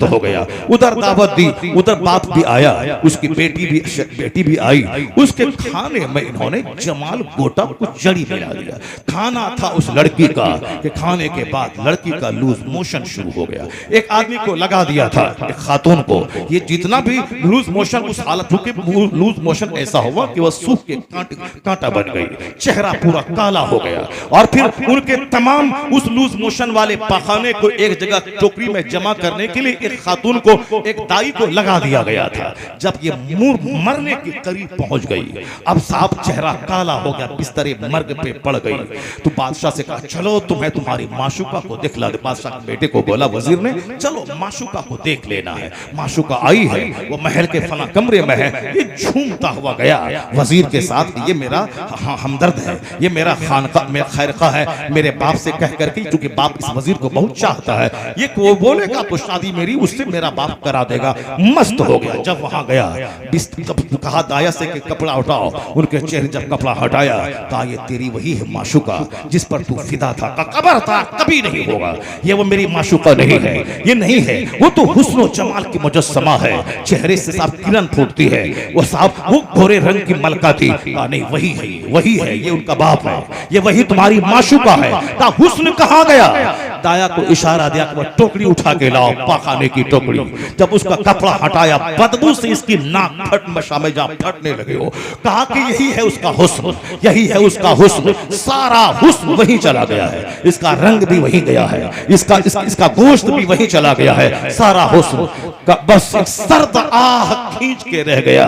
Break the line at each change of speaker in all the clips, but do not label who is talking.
मस्त हो गया। उधर दावत दी, उधर बाप भी आया, उसकी बेटी भी आई। उसके खाने में इन्होंने जमाल गोटा कुछ जड़ी मिला दिया। खाना था उस लड़की का कि खाने के बाद लड़की का लूज मोशन शुरू हो गया। एक आदमी को लगा दिया था, एक खातून को, ये जितना भी लूज मोशन उस हालत हो के लूज मोशन ऐसा हुआ कि वह सूख के कांटा बन गई, चेहरा पूरा काला हो गया। और फिर उनके तमाम उस लूज मोशन वाले पाखाने को एक जगह टोकरी में जमा करने के लिए एक खातून को, एक दाई को लगा दिया गया था। जब ये मरने के करीब पहुंच गई, अब साहब चेहरा काला हो गया, बिस्तरे मर्ग पे पड़ गई, तो बादशाह से कहा चलो तुम्हें तुम्हारी माशुका को दिखला दे। बादशाह के बेटे को बोला वजीर ने, चलो माशुका को देख लेना है। माशुका आई है, वो महल के फला कमरे में है। ये झूमता हुआ गया वजीर के साथ, ये मेरा हमदर्द है, ये मेरा खानका, मेरा खैरखा है, मेरे बाप से कह करके, क्योंकि बाप इस वजीर को बहुत चाहता है, ये वो बोलेगा तो शादी मेरी उससे मेरा बाप करा देगा। मस्त हो गया। जब वहां गया, कहा दाया से कि कपड़ा उठाओ, उनके चेहरे जब कपड़ा हटाया, कहा ये तेरी वही है माशुका जिस पर तू फिदा था, कबर था, कभी नहीं होगा, ये वो मेरी माशुका नहीं है, ये नहीं है, वो तो हुस्न जमाल की मुजस्समा है, चेहरे से साफ किरण फूटती है, वो साहब वो गोरे रंग की मलका थी। नहीं वही है, वही है, ये उनका बाप है, ये वही तुम्हारी माशुका है। का हुस्न कहाँ गया? दाया को इशारा दिया कि टोकरी उठा के लाओ, पाखाने की टोकरी। जब उसका कपड़ा हटाया, बदबू से इसकी नाक फटने लगे हो। कहा कि यही है उसका हुस्न, यही है उसका हुस्न, सारा हुस्न वही चला गया है, इसका रंग भी वही गया है, इसका गोश्त भी वही चला गया है, सारा हुस्न का बस एक सर्द आह खींच के रह गया।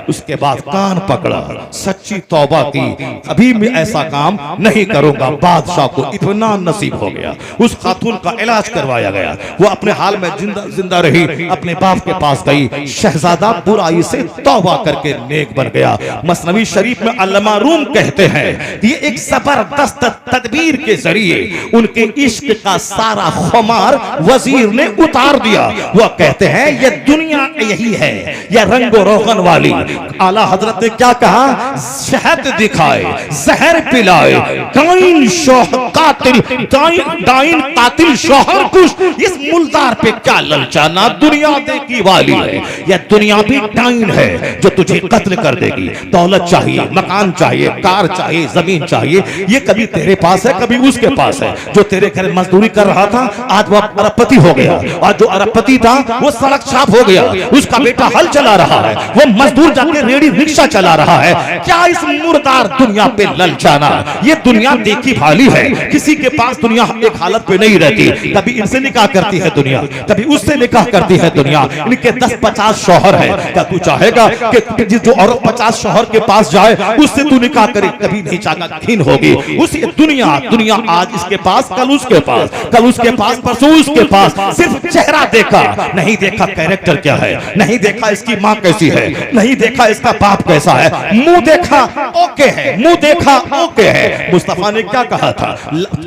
उसके बाद कान पकड़ा, सच्ची तौबा की, अभी मैं ऐसा काम नहीं करूंगा। बादशाह को इत्मीनान नसीब हो गया। उस खातून का इलाज करवाया गया, वो अपने हाल में जिंदा रही, अपने बाप के पास गई। शहजादा बुराई से तौबा करके नेक बन गया। मसनवी शरीफ में अल्लामा रूम कहते हैं ये एक जबरदस्त तदबीर के जरिए उनके इश्क का सारा खुमार वजीर ने उतार दिया। वह कहते हैं ये दुनिया यही है, यह रंगो रोगन वाली। आला हजरत ने क्या कहा? शहद दिखाए, जहर पिलाए, डाइन कातिल शोहर कुश, इस मुलदार पे क्या ललचाना, दुनिया देखी वाली है। यह दुनिया भी डाइन है जो तुझे कत्ल कर देगी। दौलत चाहिए, मकान चाहिए, कार चाहिए, जमीन चाहिए, ये कभी तेरे पास है, कभी उसके पास है। जो तेरे घर मजदूरी कर रहा था, आज वह अरबपति हो गया, और जो अरबपति था वो सड़क छाप हो गया। उसका बेटा हल चला रहा है, वो मजदूर जाके रेडी रिक्शा चला रहा है। क्या इस मुर्दार दुनिया पे ललचाना? ये दुनिया देखी भाली है, किसी के पास दुनिया एक हालत पे नहीं रहती। कभी इनसे निकाह करती है दुनिया, कभी उससे निकाह करती है दुनिया। इनके 10-50 शौहर है। क्या तू चाहेगा कि जो औरत 50 शौहर के पास जाए उससे तू निकाह करे? कभी नहीं चाहेगा, घिन होगी। उसी दुनिया आज इसके पास, कल उसके पास, कल उसके पास, परसों उसके पास। सिर्फ चेहरा देखा, नहीं देखा कैरेक्टर क्या है, नहीं देखा इसकी माँ कैसी है, नहीं देखा इसका बाप कैसा है। मुंह देखा ओके है, मुंह देखा ओके है। मुस्तफा ने क्या कहा था?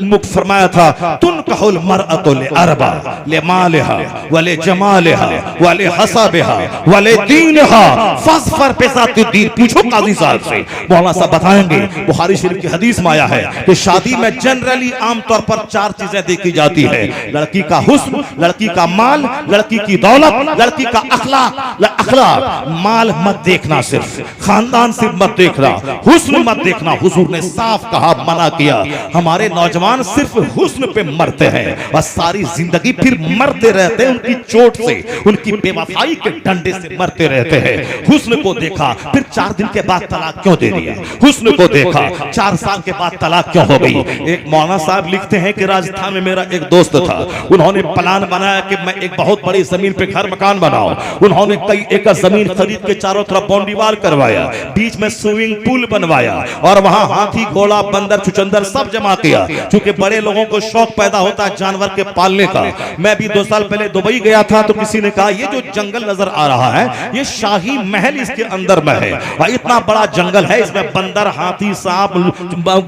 मुख फरमाया था, तुन कहुल मरअतु ले अरबा ले मालिहा वले जमालिहा वले हसबिहा वले दीनहा फस्फर बिज़ाति दीन। पूछो काजी साहब से, मौलाना साहब बताएंगे। बुखारी शरीफ की हदीस में आया है कि शादी में जनरली आमतौर पर 4 चीजें देखी जाती है: लड़की का हुस्न, लड़की का माल, लड़की की दौलत, लड़की का अखलाक। माल मत देखना, सिर्फ खानदान से मत देखना, हुस्न मत देखना। हुजूर ने साफ कहा, मना किया। हमारे नौजवान सिर्फ हुस्न पे मरते हैं और सारी जिंदगी फिर मरते रहते हैं, उनकी चोट से, उनकी बेवफाई के डंडे से मरते रहते हैं। हुस्न को देखा, फिर 4 दिन के बाद तलाक क्यों दे दिया? हुस्न को देखा, 4 साल के बाद तलाक क्यों हो गई? एक मौलाना साहब लिखते हैं कि राजस्थान में मेरा एक दोस्त था, उन्होंने प्लान बनाया कि मैं एक बहुत बड़ी जमीन पे घर मकान बनाऊं। उन्होंने कई एकड़ जमीन खरीद के चारों तरफ बाउंड्री वॉल करवाया, बीच में स्विमिंग पूल बनवाया और वहां हाथी, घोड़ा, बंदर, चुचंदर सब जमा किया। क्योंकि बड़े लोगों को शौक पैदा होता है जानवर के पालने का। मैं भी 2 साल पहले दुबई गया था, तो किसी ने कहा ये जो जंगल नजर आ रहा है ये शाही महल इसके अंदर में है, और इतना बड़ा जंगल है, इसमें बंदर, हाथी, सांप,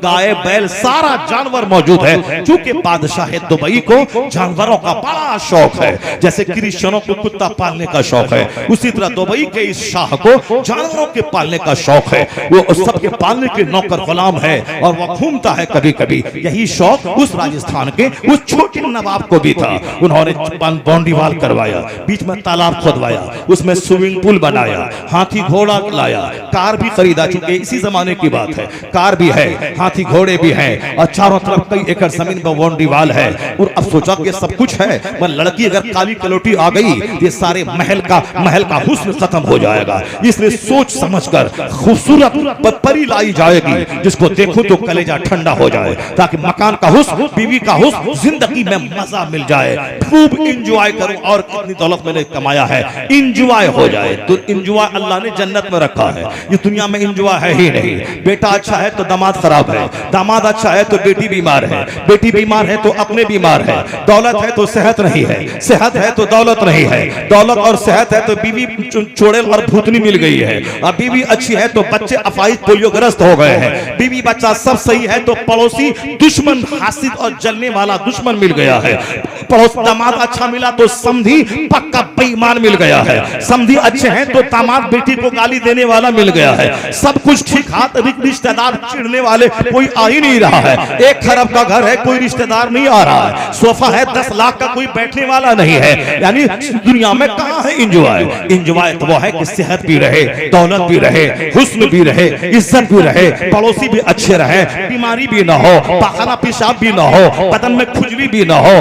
गाय, बैल, सारा जानवर मौजूद है। क्योंकि बादशाह दुबई को जानवरों का बड़ा शौक है, जैसे क्रिश्चियनों को कुत्ता पालने का शौक है, उसी तरह दुबई के इस शाह को जानवरों के पालने का शौक है। वो सबके पालने के नौकर गुलाम है और वह घूमता है कभी कभी। यही शौक उस राजस्थान के उस छोटे नवाब को भी था। उन्होंने बाउंड्री वॉल करवाया, बीच में तालाब खुदवाया, उसमें स्विमिंग पूल बनाया, हाथी घोड़ा लाया, कार भी खरीदा, चूंकि इसी जमाने की बात है, कार भी है, हाथी घोड़े भी हैं, और चारों तरफ कई एकड़ जमीन पर बाउंड्री वॉल है। और अब सोचा कि सब कुछ है, पर लड़की अगर काली कलोटी आ गई ये सारे महल का हुस्न खत्म हो जाएगा। इसलिए सोच समझकर खूबसूरत परी लाई जाएगी जिसको देखूं तो कलेजा ठंडा हो जाए, ताकि मकान का हुस्न, बीवी का हुस्न, जिंदगी में मजा मिल जाए, खूब इंजॉय करूं। और कितनी दौलत मैंने कमाया है, इंजॉय हो जाए। तो इंजॉय अल्लाह ने जन्नत में रखा है, ये दुनिया में इंजॉय है ही नहीं। बेटा अच्छा है तो दामाद खराब है, दामाद अच्छा है तो बेटी बीमार है, बेटी बीमार है तो अपने बीमार है, दौलत है तो सेहत नहीं है, सेहत है तो दौलत नहीं है, दौलत और सेहत है तो बीवी चुड़ैल और भूतनी मिल गई है, और बीवी अच्छी है तो बच्चे अफाइज पोलियोग्रस्त हो गए हैं, बीवी बच्चा सब सही है तो पड़ोसी दुश्मन, हासिद और जलने वाला दुश्मन मिल गया है, पड़ोस दामाद अच्छा मिला तो समधी पक्का बेईमान मिल गया है, समधी अच्छे हैं तो दामाद बेटी को गाली देने वाला मिल गया है, सब कुछ ठीक हाथ, रिश्तेदार चिढ़ने वाले कोई आ ही नहीं रहा है, 1 खरब का घर है कोई रिश्तेदार नहीं आ रहा है, सोफा है 10 लाख का कोई बैठने वाला नहीं है। यानी दुनिया में कहां है इंजॉय? इंजॉय तो वो है कि सेहत भी रहे, दौलत भी रहे, हुस्न भी रहे, इज्जत भी रहे, पड़ोसी भी अच्छे रहे, बीमारी भी ना हो, पाखना पेशाब भी ना हो, बदन में खुजली भी ना हो,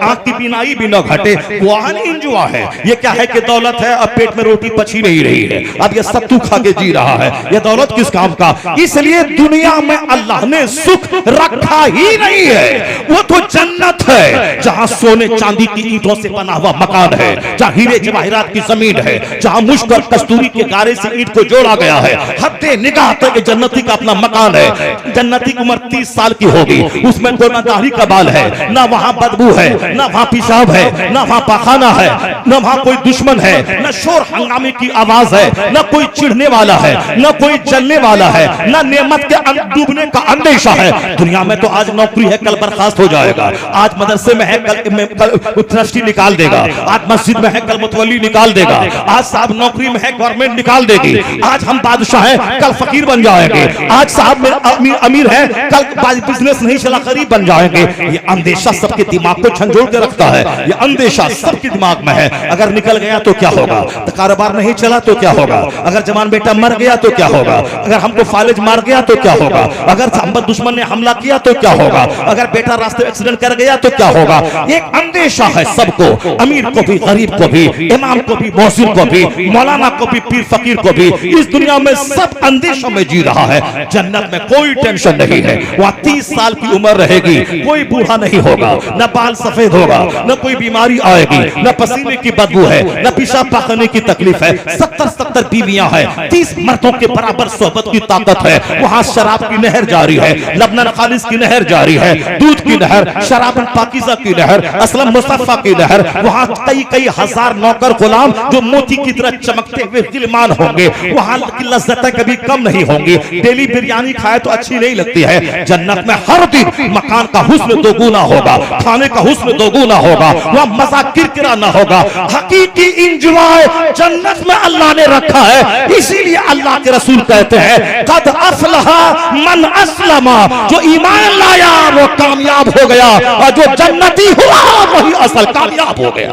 आंख की बीनाई भी ना घटे, वहां इंजॉय है। ये क्या है कि दौलत है अब पेट में रोटी पची नहीं रही है, अब ये सत्तू खा के जी रहा है, ये दौलत किस काम का? इसलिए दुनिया में अल्लाह ने सुख रखा ही नहीं है, वो तो जन्नत है जहां सोने चांदी की ईंटों से बना हुआ मकान है, जहां हीरे जवाहरात की जमीन है, जहां मुश्क और कस्तूरी के गारे से ईंट को जोड़ा गया है, हद्दे निगाह तक जन्नती का अपना मकान है। जन्नती की उम्र 30 साल की होगी, उसमें कोई ना दाढ़ी का बाल है, ना वहां बदबू है, ना वहां पेशाब है, ना वहां पाखाना है, ना वहां कोई दुश्मन है, ना शोर हंगामे की आवाज है, ना कोई चिढ़ने वाला है, ना कोई जलने वाला है, ना नेमत के डूबने का अंदेशा है। दुनिया में तो आज नौकरी है कल बर्खास्त हो जाएगा, आज मदरसे में है कल ट्रस्टी निकाल देगा, आज मस्जिद में है कल मुतवल्ली निकाल देगा, आज साहब नौकरी में है गवर्नमेंट निकाल देगी, आज हम बादशाह हैं कल फकीर बन जाएंगे, आज साहब में अमीर है कल बिजनेस नहीं चला गरीब बन जाएंगे। ये अंदेशा सबके दिमाग को झंझोड़ के रखता है, ये अंदेशा सबके दिमाग में है। अगर निकल गया तो क्या होगा, तो कारोबार नहीं चला तो क्या होगा, अगर जवान बेटा मर गया तो क्या होगा, अगर हमको फालिज मार गया तो क्या होगा, अगर दुश्मन ने हमला किया तो क्या होगा, अगर बेटा रास्ते एक्सीडेंट कर गया तो क्या होगा। एक अंदेशा है सबको, अमीर को भी, गरीब को भी, इमाम को भी, मौसिन को भी, मौलाना को भी, पीर फकीर को भी। इस दुनिया में सब अंदेशों में जी रहा है। जन्नत में कोई टेंशन नहीं है, वहां 30 साल की उम्र रहेगी, कोई बूढ़ा नहीं होगा, न बाल सफेद होगा, न कोई बीमारी आएगी, न पसीने की बदबू है, न पेशाब पाखने की तकलीफ है। 70 बीवियां हैं, 30 मर्दों के बराबर सोहबत की ताकत है। वहां शराब की नहर जारी है, लबनन खालिस की नहर जारी है, दूध की नहर, शराबन पाकीज़ा की नहर, असलम मुस्तफा की नहर। वहां कई हजार नौकर गुलाम जो मोती की तरह चमकते हुए गिलमान होंगे। वहां की लज्जतें कभी कम नहीं होंगी। डेली बिरयानी खाए तो अच्छी नहीं लगती है, जन्नत में हर दिन मकान का हुस्न दोगुना होगा, खाने का हुस्न दोगुना होगा, वहां मजा किरकिरा ना होगा। हकीकी इंजॉय जन्नत में अल्लाह ने रखा है। इसीलिए अल्लाह के रसूल कहते हैं कद अफलहा मन अस्लमा, जो ईमान लाया वो कामयाब हो गया, और जो जन्नती हुआ वही असल कामयाब हो गया।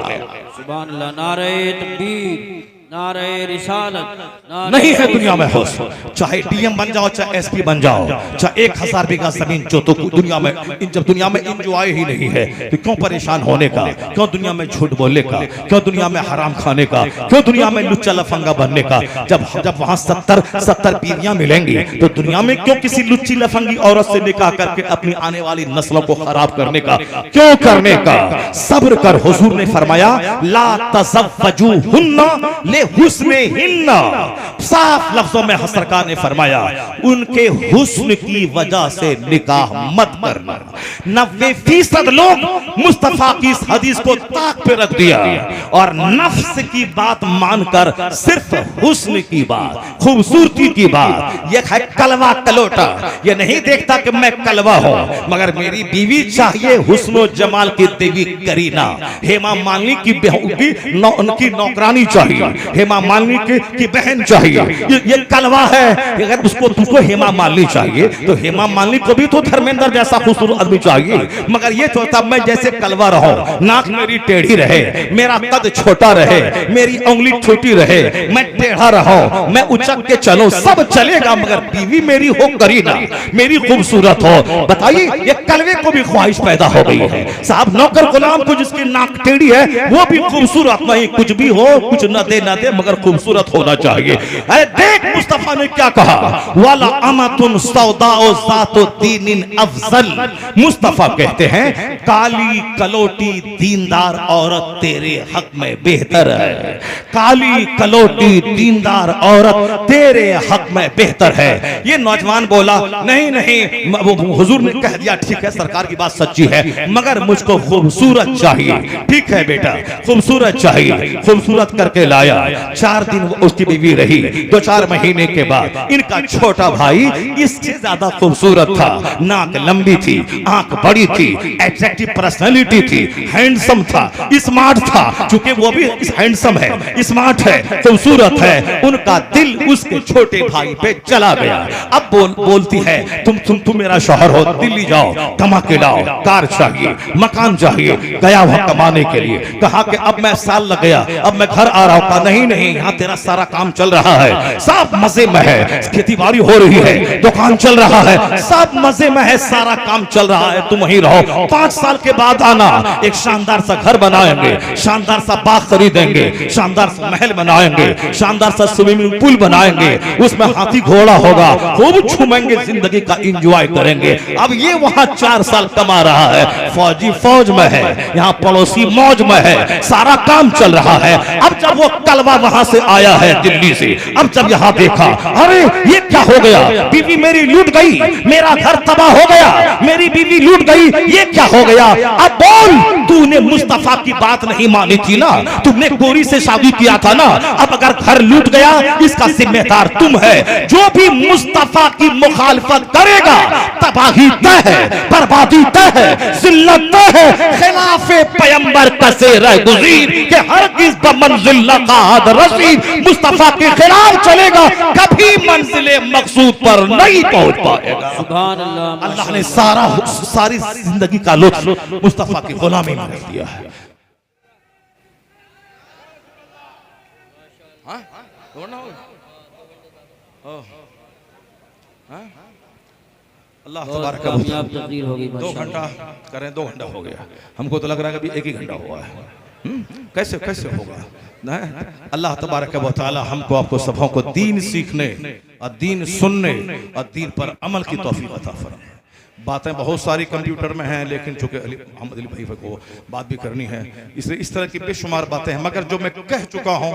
सुभान अल्लाह, नारे तकबीर, नारे रिसालत।
नहीं है दुनिया में होश, चाहे डीएम बन जाओ, चाहे एसपी बन जाओ, चाहे 1000 बीघा जमीन जो तो दुनिया में, जब दुनिया में इंजॉय ही नहीं है तो क्यों परेशान होने का, क्यों दुनिया में झूठ बोलने का, क्यों दुनिया में हराम खाने का, क्यों दुनिया में लुच्चा लफंगा बनने का। जब वहां 70 बीवियां मिलेंगी तो दुनिया में क्यों किसी लुच्ची लफंगी औरत से निकाह करके अपनी आने वाली नस्लों को खराब करने का, क्यों करने का। सब्र कर, हुजूर ने फरमाया ला तज़व्वजुहुन्ना हुस्ने हिन्ना। साफ लफ्जों में सरकार ने फरमाया उनके हुस्न की वजह से निकाह मत करना। 90% लोग मुस्तफा की इस हदीस को ताक पे रख दिया और नफ्स की बात मानकर सिर्फ हुस्न की बात, खूबसूरती की बात, ये है कलवा कलोटा। ये नहीं देखता कि मैं कलवा हूं, मगर मेरी बीवी चाहिए हुस्न जमाल की देवी करीना। हेमा मालिनी की नौकरानी चाहिए, हेमा मालिनी की बहन चाहिए, चाहिए। ये कलवा है, अगर उसको तुमको हेमा मालिनी चाहिए तो हेमा मालिनी को भी तो धर्मेंद्र जैसा खूबसूरत आदमी चाहिए। मगर ये सोचता मैं जैसे कलवा रहूं, नाक मेरी टेढ़ी रहे, मेरा कद छोटा रहे, मेरी उंगली छोटी रहे, मैं टेढ़ा रहूं, मैं उचक के चलो, सब चलेगा, मगर बीवी मेरी हो करीना, मेरी खूबसूरत हो। बताइए, ये कलवे को भी ख्वाहिश पैदा हो गई है। साहब नौकर गुलाम को जिसकी नाक टेढ़ी है वो भी खूबसूरत नहीं, कुछ भी हो, कुछ न दे मगर खूबसूरत होना चाहिए। अरे देख मुस्तफा ने क्या कहा, वाला अमतुन सौदाओ ज़ातो दीनिन अफजल। मुस्तफा कहते हैं काली कलोटी दीनदार औरत तेरे हक में बेहतर है। काली कलोटी दीनदार औरत तेरे हक में बेहतर है। ये नौजवान बोला नहीं नहीं, हुजूर ने कह दिया ठीक है, सरकार की बात सच्ची है, मगर मुझको खूबसूरत चाहिए। ठीक है बेटा, खूबसूरत चाहिए। खूबसूरत करके लाया। 4 दिन उसकी बीवी रही। 2-4 महीने के बाद इनका छोटा भाई इससे ज्यादा खूबसूरत था। नाक लंबी थी, आंख बड़ी थी, एट्रैक्टिव पर्सनालिटी थी, हैंडसम था, स्मार्ट था। चूंकि वो भी हैंडसम है, स्मार्ट है, खूबसूरत है, उनका दिल उसके छोटे भाई पे चला गया। अब बोलती है तुम मेरा शौहर हो, दिल्ली जाओ, कमा के लाओ, कार चाहिए, मकान चाहिए। गया वहां कमाने के लिए, कहा कि अब मैं साल लग गया, अब मैं घर आ रहा हूं। कहा नहीं नहीं, यहाँ तेरा सारा काम चल रहा है, सब मजे में है, खेती बाड़ी हो रही है, दुकान चल रहा है, सब मजे में है, सारा काम चल रहा है, तुम वहीं रहो। 5 साल के बाद आना, एक शानदार सा घर बनाएंगे, शानदार सा बाग खरीदेंगे, शानदार सा महल बनाएंगे, शानदार सा स्विमिंग पूल बनाएंगे, उसमें हाथी घोड़ा होगा, खूब झूमेंगे, जिंदगी का एंजॉय करेंगे। अब ये वहां 4 साल कमा रहा है, फौजी फौज में है, यहाँ पड़ोसी मौज में है, सारा काम चल रहा है। अब जब वो कलवा वहां से आया है दिल्ली से, अब जब यहाँ देखा, अरे ये क्या हो गया, बीवी मेरी लूट गई, मेरा घर तबाह हो गया, मेरी बीवी लूट गई, ये क्या हो गया। अब बोल, तूने मुस्तफा की बात नहीं मानी थी ना, तुमने गोरी से शादी किया था ना, अब अगर घर लूट गया इसका जिम्मेदार तुम है। जो भी मुस्तफा की मुखालफत करेगा तबाही तय है, बर्बादी तय है, जिल्लत तय है। खिलाफे पैगंबर कसे रह गुज़ीर के हरगिज़ बमंज़िल लक़ाद रसीद। मुस्तफा के खिलाफ चलेगा कभी मंजिले मकसूद पर नहीं पहुंच पाएगा।
सुभान अल्लाह।
अल्लाह ने सारी जिंदगी का लुत्फ मुस्तफा की गुलामी में रख दिया है। अल्लाह तबारक व तआला।
तकदीर हो गई।
2 घंटा करें, 2 घंटा हो गया, हमको तो लग रहा है कि अभी 1 ही घंटा हुआ है। कैसे कैसे होगा। अल्लाह तबारक व तआला हमको आपको सबों को दीन सीखने और दीन सुनने और दीन पर अमल की तौफीक अता फरमाए। बातें बहुत सारी कंप्यूटर में हैं, लेकिन चूंकि मोहम्मद अली भाई को बात भी करनी है, इसलिए इस तरह की बेशुमार बातें हैं, मगर जो मैं कह चुका हूं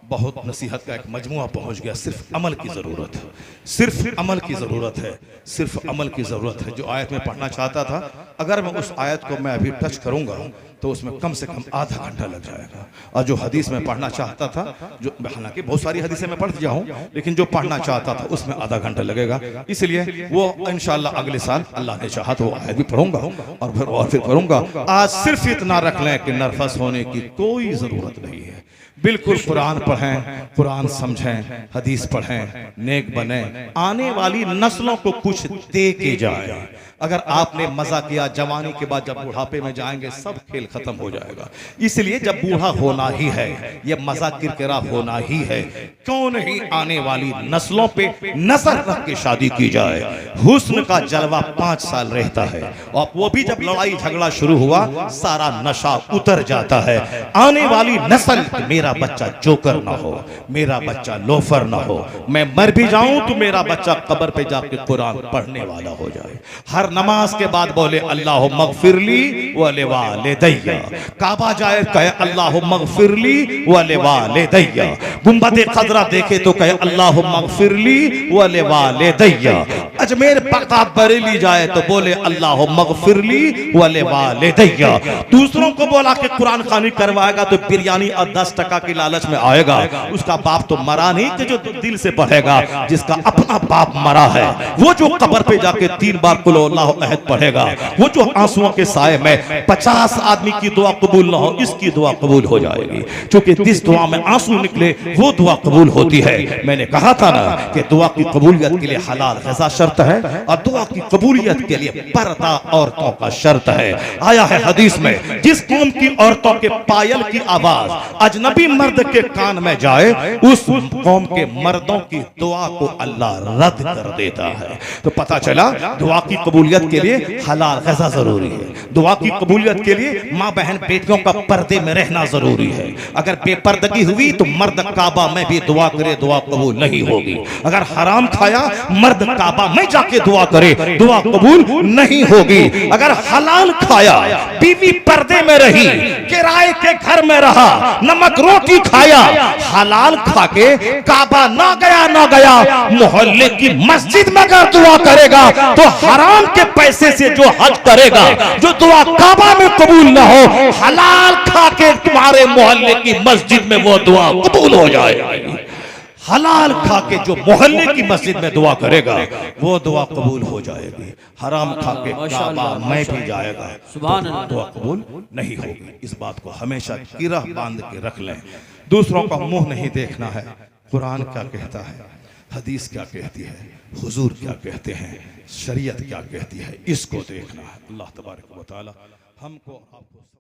बहुत नसीहत का एक मजमुआ पहुंच गया। सिर्फ अमल की ज़रूरत है, सिर्फ अमल की ज़रूरत है, सिर्फ अमल की ज़रूरत है। जो आयत में पढ़ना चाहता था, अगर मैं उस आयत को मैं अभी टच करूंगा तो उसमें कम से कम आधा घंटा लग जाएगा। और जो हदीस में पढ़ना चाहता था, जो हालांकि बहुत सारी हदीसें मैं पढ़ दिया हूं, लेकिन जो पढ़ना चाहता था उसमें आधा घंटा लगेगा। इसलिए वो इंशाअल्लाह अगले साल अल्लाह ने चाहा तो वो आयत भी पढ़ूंगा और फिर पढ़ूंगा। आज सिर्फ इतना रख लें कि नर्वस होने की कोई ज़रूरत नहीं है। बिल्कुल कुरान पढ़ें, कुरान समझें, हदीस पढ़ें, नेक बने, आने वाली नस्लों को कुछ दे के जाए। अगर आपने मजा किया, जवानी के बाद जब बुढ़ापे में जाएंगे सब खेल खत्म हो जाएगा। इसलिए जब बूढ़ा होना ही है, ये मजा किरकिरा होना ही है, क्यों नहीं आने वाली नस्लों पे नजर रख के शादी की जाए। हुस्न का जलवा 5 साल रहता है, और वो भी जब लड़ाई झगड़ा शुरू हुआ सारा नशा उतर जाता है। आने वाली नस्ल, मेरा बच्चा जोकर ना हो, मेरा बच्चा लोफर ना हो, मैं मर भी जाऊं तो मेरा बच्चा कब्र पे जाके कुरान पढ़ने वाला हो जाए। हर नमाज के बाद बोले अल्लाह मगफिरली व लिवालिदैया। काबा जाए कहे अल्लाह मगफिरली व लिवालिदैया। गुंबद खजरा देखे तो कहे अल्लाह मगफिरली व लिवालिदैया। अजमेर बगदाद बरेली जाए तो बोले अल्लाह मगफिरली व लिवालिदैया। दूसरों को बोला कि कुरान खानी करवाएगा तो बिरयानी और 10 टका की लालच में आएगा। उसका बाप तो मरा नहीं कि जो दिल से पढ़ेगा। जिसका अपना बाप मरा है, वो जो कब्र पे जाके 3 बार कुल अल्लाह अहद पढ़ेगा, वो जो आंसुओं के साए में 50 आदमी की दुआ कबूल ना हो, इसकी दुआ कबूल हो जाएगी। क्योंकि जिस दुआ में आंसू निकले वो दुआ कबूल होती है। मैंने कहा था ना कि दुआ की कबूलियत के लिए हलाल ग़िज़ा शर्त है और दुआ की कबूलियत के लिए पर्दा औरतों का शर्त है। आया है हदीस में, जिस कौम की औरतों के पायल की आवाज अजनबी मर्द के कान में जाए, उस कौम के मर्दों की दुआ को अल्लाह रद्द कर देता है। तो पता चला दुआ की कबूलियत के लिए हलाल ग़िज़ा जरूरी है। दुआ की कबूलियत के लिए माँ बहन बेटियों का पर्दे में रहना जरूरी है। अगर बेपर्दगी हुई तो मर्द काबा में भी दुआ करे, दुआ कबूल नहीं होगी। अगर हराम खाया, मर्द काबा में जाके दुआ करे, दुआ कबूल नहीं होगी। अगर हलाल खाया, बीवी पर्दे में रही, किराए के घर में रहा, नमक रोटी खाया, हलाल खा के काबा ना गया, मोहल्ले की मस्जिद में अगर दुआ करेगा तो हराम के पैसे से जो हज करेगा, जो दुआ काबा में कबूल ना हो, हलाल खा के तुम्हारे मोहल्ले की मस्जिद में वो दुआ कबूल हो जाएगी। हलाल खा के जो मोहल्ले की मस्जिद में दुआ करेगा वो दुआ कबूल हो जाएगी। हराम खा के काबा में भी जाएगा तो दुआ कबूल नहीं होगी। इस बात को हमेशा गिरह बांध के रख लें। दूसरों का मुंह नहीं देखना है। कुरान क्या कहता है, हदीस क्या कहती है, हुजूर क्या कहते हैं, शरीयत क्या कहती है, इसको देखना है। अल्लाह तबारक व तआला हमको आपको